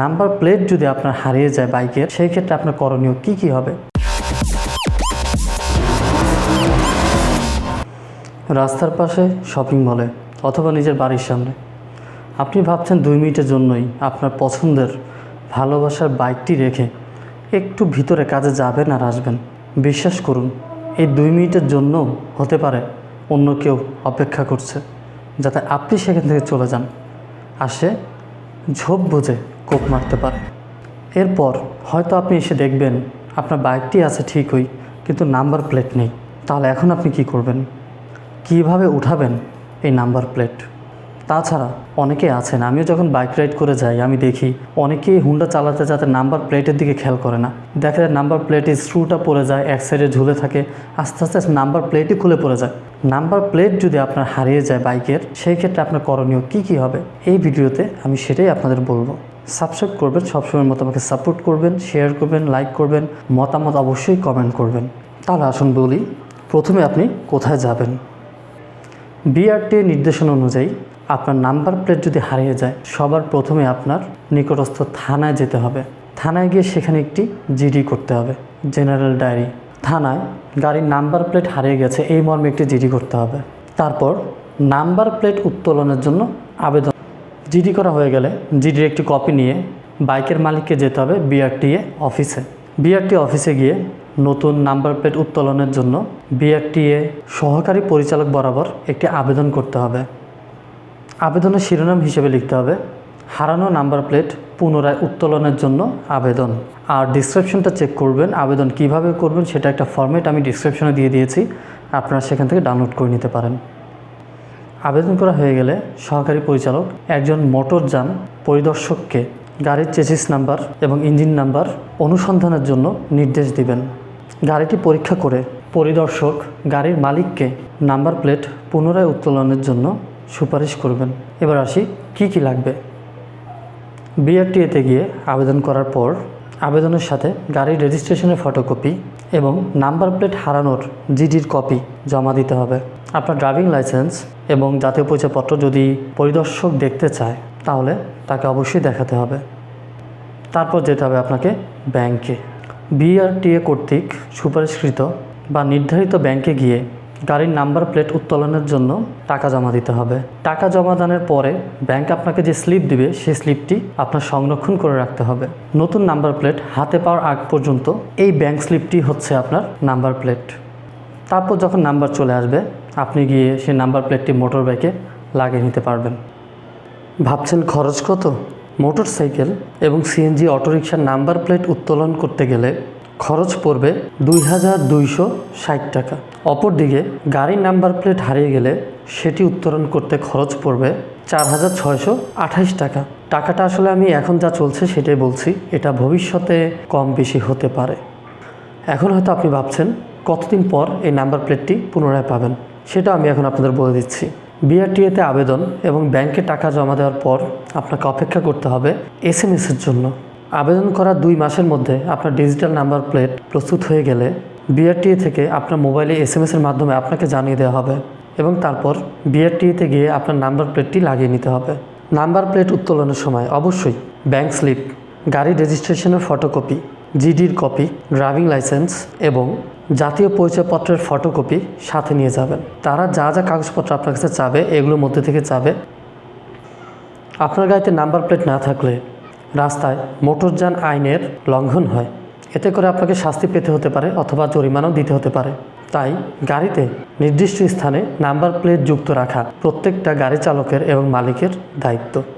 Number plate যদি আপনার হারিয়ে যায় বাইকের, সেই ক্ষেত্রে আপনার করণীয় কি হবে? রাস্তার পাশে, শপিং মলে অথবা নিজের বাড়ির সামনে আপনি ভাবছেন 2 মিনিটের জন্যই আপনার পছন্দের ভালোবাসার বাইকটি রেখে একটু ভিতরে কাজে যাবেন আর আসবেন। বিশ্বাস করুন, এই 2 মিনিটের জন্য হতে পারে অন্য কেউ অপেক্ষা করছে যাতে আপনি সেখান থেকে চলে যান। আসে ঝোপ বুঝে কোপ মারতে পারে। এরপর হয়তো আপনি এসে দেখবেন আপনার বাইকটি আছে ঠিকই, কিন্তু নাম্বার প্লেট নেই। তাহলে এখন আপনি কি করবেন? কিভাবে উঠাবেন এই নাম্বার প্লেট? তাছাড়া অনেকে আছেন, আমিও যখন বাইক রাইড করে যাই আমি দেখি অনেকেই হুন্ডা চালাতে যাতে নাম্বার প্লেটের দিকে খেয়াল করে না। দেখা যায় নাম্বার প্লেটের স্ক্রুটা পড়ে যায়, এক সাইডে ঝুলে থাকে, আস্তে আস্তে নাম্বার প্লেটই খুলে পড়ে যায়। নাম্বার প্লেট যদি আপনার হারিয়ে যায় বাইকের, সেই ক্ষেত্রে আপনার করণীয় কি হবে? এই ভিডিওতে আমি সেটাই আপনাদের বলবো। সাবস্ক্রাইব করবেন, সবসময়ের মতো আমাকে সাপোর্ট করবেন, শেয়ার করবেন, লাইক করবেন, মতামত অবশ্যই কমেন্ট করবেন। তাহলে আসুন বলি, প্রথমে আপনি কোথায় যাবেন? brta নির্দেশনা অনুযায়ী আপনার নাম্বার প্লেট যদি হারিয়ে যায়, সবার প্রথমে আপনার নিকটস্থ থানায় যেতে হবে। থানায় গিয়ে সেখানে একটি জিডি করতে হবে, জেনারেল ডায়েরি। থানায় গাড়ির নাম্বার প্লেট হারিয়ে গেছে এই মর্মে একটি জিডি করতে হবে। তারপর নাম্বার প্লেট উত্তোলনের জন্য আবেদন। জিডি করা হয়ে গেলে জিডির একটি কপি নিয়ে বাইকের মালিককে যেতে হবে brta অফিসে। brta অফিসে গিয়ে নতুন নাম্বার প্লেট উত্তোলনের জন্য brta সহকারী পরিচালক বরাবর একটি আবেদন করতে হবে। আবেদনের শিরোনাম হিসেবে লিখতে হবে হারানো নাম্বার প্লেট পুনরায় উত্তোলনের জন্য আবেদন। আর ডিসক্রিপশনটা চেক করবেন, আবেদন কিভাবে করবেন সেটা একটা ফরম্যাট আমি ডিসক্রিপশনে দিয়ে দিয়েছি, আপনারা সেখান থেকে ডাউনলোড করে নিতে পারেন। আবেদন করা হয়ে গেলে সহকারী পরিচালক একজন মোটরযান পরিদর্শককে গাড়ির চেসিস নাম্বার এবং ইঞ্জিন নাম্বার অনুসন্ধানের জন্য নির্দেশ দিবেন। গাড়িটি পরীক্ষা করে পরিদর্শক গাড়ির মালিককে নাম্বার প্লেট পুনরায় উত্তোলনের জন্য সুপারিশ করবেন। এবার আসি কি লাগবে। brta-তে গিয়ে আবেদন করার পর আবেদনের সাথে গাড়ির রেজিস্ট্রেশনের ফটোকপি এবং নাম্বার প্লেট হারানোর জিডির কপি জমা দিতে হবে। আপনার ড্রাইভিং লাইসেন্স এবং জাতীয় পরিচয়পত্র যদি পরিদর্শক দেখতে চায় তাহলে তাকে অবশ্যই দেখাতে হবে। তারপর যেতে হবে আপনাকে ব্যাংকে। brta কর্তৃক সুপারিশকৃত বা নির্ধারিত ব্যাংকে গিয়ে গাড়ির নাম্বার প্লেট উত্তোলনের জন্য টাকা জমা দিতে হবে। টাকা জমা দানের পরে ব্যাংক আপনাকে যে স্লিপ দিবে সেই স্লিপটি আপনার সংরক্ষণ করে রাখতে হবে। নতুন নাম্বার প্লেট হাতে পাওয়ার আগ পর্যন্ত এই ব্যাংক স্লিপটি হচ্ছে আপনার নাম্বার প্লেট। তারপর যখন নাম্বার চলে আসবে আপনি গিয়ে সেই নাম্বার প্লেটটি মোটর বাইকে লাগিয়ে নিতে পারবেন। ভাবছেন খরচ কত? মোটর সাইকেল এবং সিএনজি অটোরিকশার নাম্বার প্লেট উত্তোলন করতে গেলে খরচ পড়বে 2260 টাকা। অপরদিকে গাড়ির নাম্বার প্লেট হারিয়ে গেলে সেটি উত্তোলন করতে খরচ পড়বে 4628 টাকা। টাকাটা আসলে আমি এখন যা চলছে সেটাই বলছি, এটা ভবিষ্যতে কম বেশি হতে পারে। এখন হয়তো আপনি ভাবছেন কতদিন পর এই নাম্বার প্লেটটি পুনরায় পাবেন, সেটা আমি এখন আপনাদের বলে দিচ্ছি। brta-তে আবেদন এবং ব্যাংকে টাকা জমা দেওয়ার পর আপনাকে অপেক্ষা করতে হবে SMS-এর জন্য। আবেদন করার 2 মাসের মধ্যে আপনার ডিজিটাল নাম্বার প্লেট প্রস্তুত হয়ে গেলে brta থেকে আপনার মোবাইলে SMS-এর মাধ্যমে আপনাকে জানিয়ে দেওয়া হবে এবং তারপর brta-তে গিয়ে আপনার নাম্বার প্লেটটি লাগিয়ে নিতে হবে। নাম্বার প্লেট উত্তোলনের সময় অবশ্যই ব্যাংক স্লিপ, গাড়ির রেজিস্ট্রেশনের ফটোকপি, জিডির কপি, ড্রাইভিং লাইসেন্স এবং জাতীয় পরিচয়পত্রের ফটোকপি সাথে নিয়ে যাবেন। তারা যা কাগজপত্র আপনার কাছে চাবে এগুলোর মধ্যে থেকে চাবে। আপনার গাড়িতে নাম্বার প্লেট না থাকলে রাস্তায় মোটরযান আইনের লঙ্ঘন হয়, এতে করে আপনাকে শাস্তি পেতে হতে পারে অথবা জরিমানাও দিতে হতে পারে। তাই গাড়িতে নির্দিষ্ট স্থানে নাম্বার প্লেট যুক্ত রাখা প্রত্যেকটা গাড়ি চালকের এবং মালিকের দায়িত্ব।